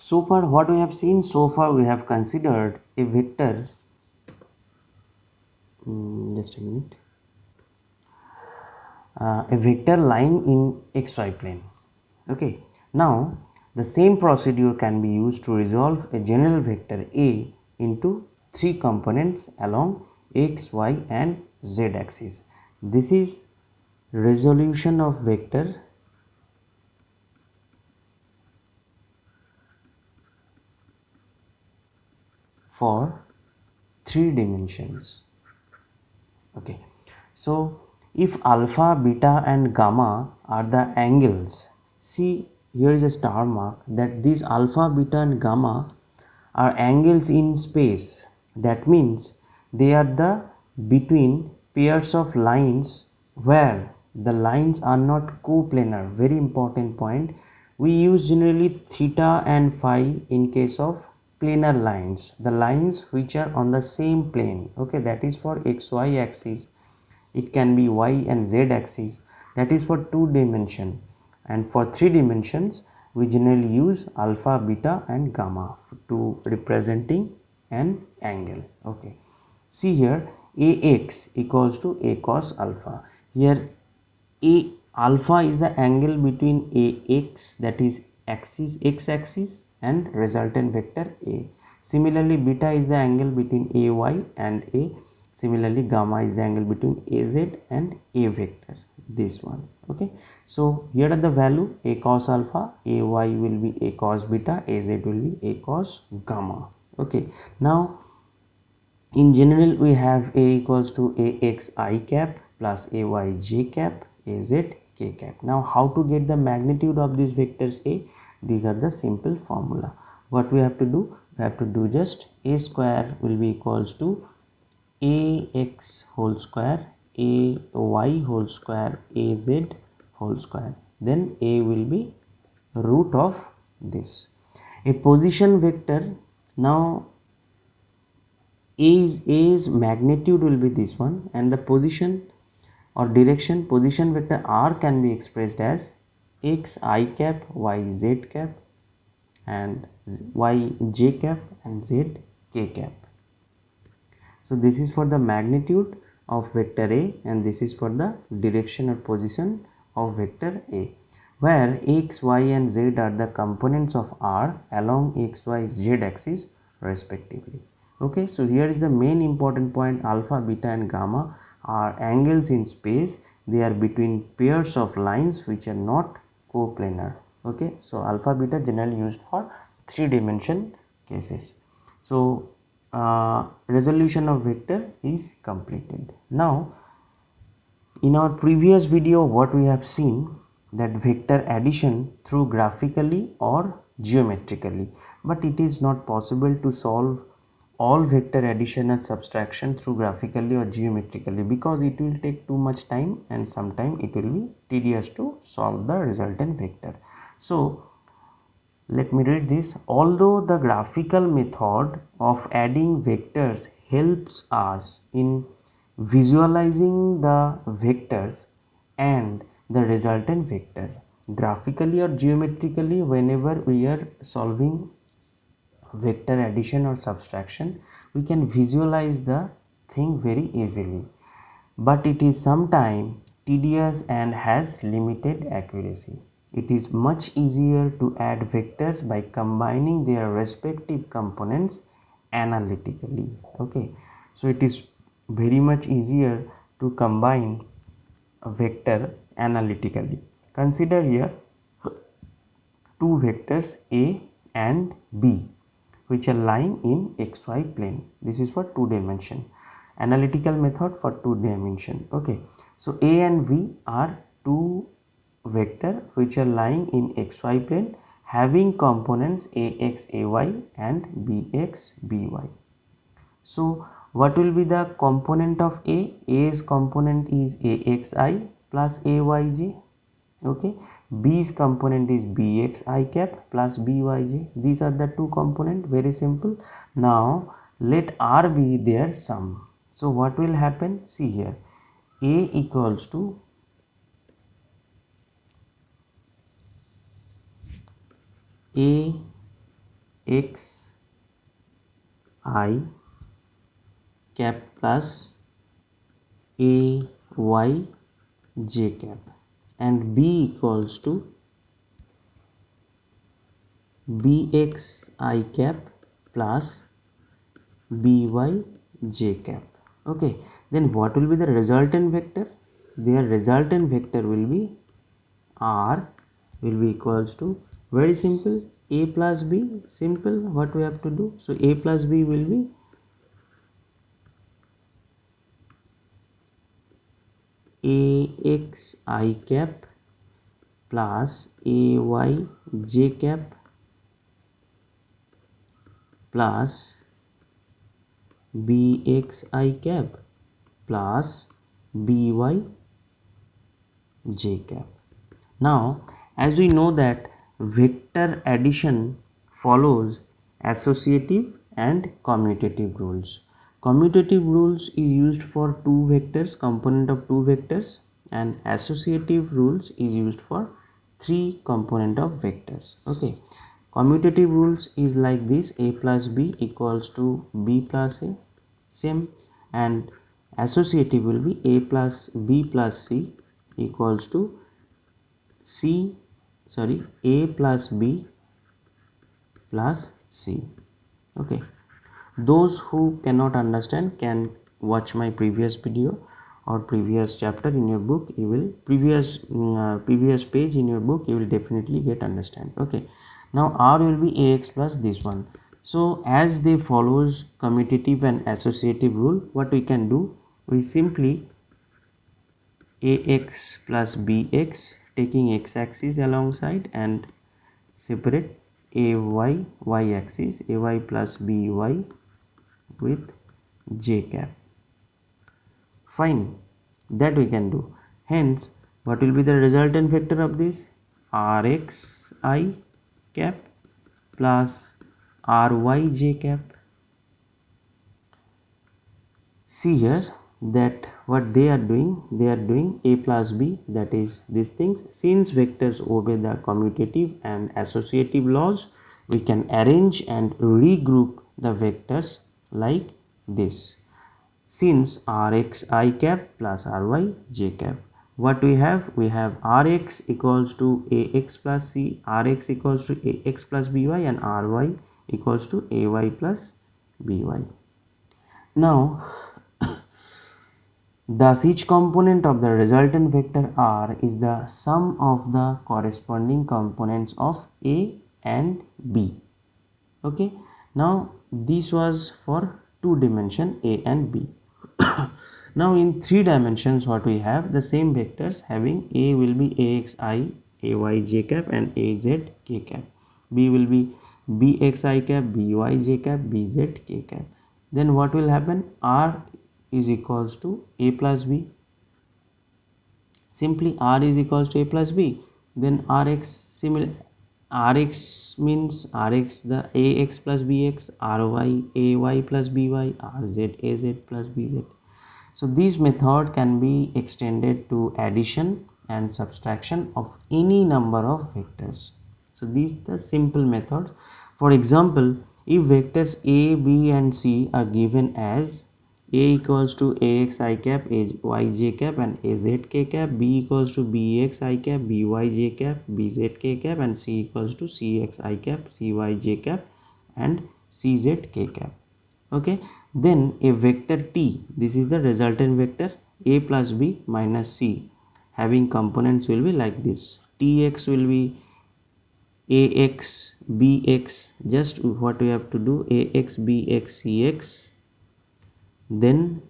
So far what we have seen, so far we have considered a vector, just a minute, a vector lying in xy plane. Okay, now the same procedure can be used to resolve a general vector A into three components along x, y and z axis. This is resolution of vector for three dimensions. Okay, so if alpha, beta and gamma are the angles, see here is a star mark that these alpha, beta and gamma are angles in space. That means they are the between pairs of lines where the lines are not coplanar. Very important point. We use generally theta and phi in case of planar lines, the lines which are on the same plane. Okay, that is for xy axis. It can be y and z axis, that is for 2 dimension, and for 3 dimensions we generally use alpha, beta and gamma to representing an angle. Okay, see here ax equals to a cos alpha. Here a alpha is the angle between ax, that is axis, x axis, and resultant vector a. Similarly beta is the angle between ay and a. Similarly gamma is the angle between az and a vector, this one. Okay, so here are the value: a cos alpha, ay will be a cos beta, az will be a cos gamma. Okay, now in general we have a equals to ax I cap plus ay j cap, az k cap. Now how to get the magnitude of these vectors a? These are the simple formula. What we have to do? We have to do just a square will be equals to ax whole square, ay whole square, az whole square. Then a will be root of this. A position vector, now A's magnitude will be this one, and the position or direction, position vector r can be expressed as x I cap, y z cap, and y j cap and z k cap. So this is for the magnitude of vector A, and this is for the direction or position of vector A, where x, y and z are the components of R along x, y, z axis respectively. Okay, so here is the main important point: alpha, beta and gamma are angles in space. They are between pairs of lines which are not coplanar. Okay, so alpha, beta generally used for 3 dimension cases. So resolution of vector is completed. Now in our previous video what we have seen, that vector addition through graphically or geometrically, but it is not possible to solve all vector addition and subtraction through graphically or geometrically, because it will take too much time and sometimes it will be tedious to solve the resultant vector. So let me read this. Although the graphical method of adding vectors helps us in visualizing the vectors and the resultant vector, graphically or geometrically, whenever we are solving vector addition or subtraction, we can visualize the thing very easily, but it is sometimes tedious and has limited accuracy. It is much easier to add vectors by combining their respective components analytically. Okay, so it is very much easier to combine a vector analytically. Consider here two vectors A and B which are lying in xy plane. This is for 2 dimension. Analytical method for 2 dimension. Okay, so A and B are two vector which are lying in xy plane having components ax, ay and bx, by. So what will be the component of A? A's component is axi plus ayj. Okay, B's component is bxi cap plus byj. These are the two component. Very simple. Now let R be their sum. So what will happen? See here, A equals to A x I cap plus a y j cap, and b equals to bx I cap plus by j cap. Okay, then what will be the resultant vector? Their resultant vector will be r will be equals to, very simple, a plus b. Simple, what we have to do? So a plus b will be ax I cap plus ay j cap plus bx I cap plus by j cap. Now, as we know that vector addition follows associative and commutative rules. Commutative rules is used for two vectors, component of two vectors, and associative rules is used for three component of vectors. Okay, commutative rules is like this: a plus b equals to b plus a, same, and associative will be a plus b plus c equals to a plus b plus c. Okay, those who cannot understand can watch my previous video or previous chapter in your book. You will previous page in your book, you will definitely get understand. Okay, now r will be ax plus this one. So as they follows commutative and associative rule, what we can do, we simply ax plus bx, taking x-axis alongside, and separate ay y-axis, ay plus by with j cap. Fine, that we can do. Hence, what will be the resultant vector of this? Rx I cap plus ry j cap. See here that what they are doing a plus b, that is these things. Since vectors obey the commutative and associative laws, we can arrange and regroup the vectors like this. Since rx I cap plus ry j cap, what we have rx equals to ax plus c, rx equals to ax plus by, and ry equals to ay plus by. Now, thus each component of the resultant vector r is the sum of the corresponding components of a and b. Okay, now this was for two dimension a and b. Now in three dimensions, what we have, the same vectors having a will be ax I, ay j cap, and az k cap. B will be bx I cap, by j cap, bz k cap. Then what will happen? R is equals to a plus b. Simply r is equals to a plus b. Then rx, similar, rx means rx the ax plus bx, ry ay plus by, rz az plus bz. So this method can be extended to addition and subtraction of any number of vectors. So these are the simple methods. For example, if vectors a, b and c are given as a equals to ax I cap, ay j cap, and az k cap, b equals to bx I cap, by j cap, bz k cap, and c equals to cx I cap, cy j cap, and cz k cap. Okay, then a vector t, this is the resultant vector, a plus b minus c, having components will be like this. Tx will be ax bx, just what we have to do, ax bx cx, then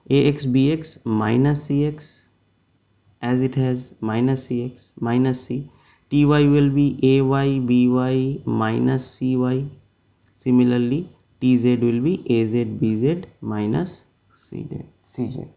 ax bx minus cx, as it has minus cx minus c. Ty will be ay by minus cy. Similarly, tz will be az bz minus cz.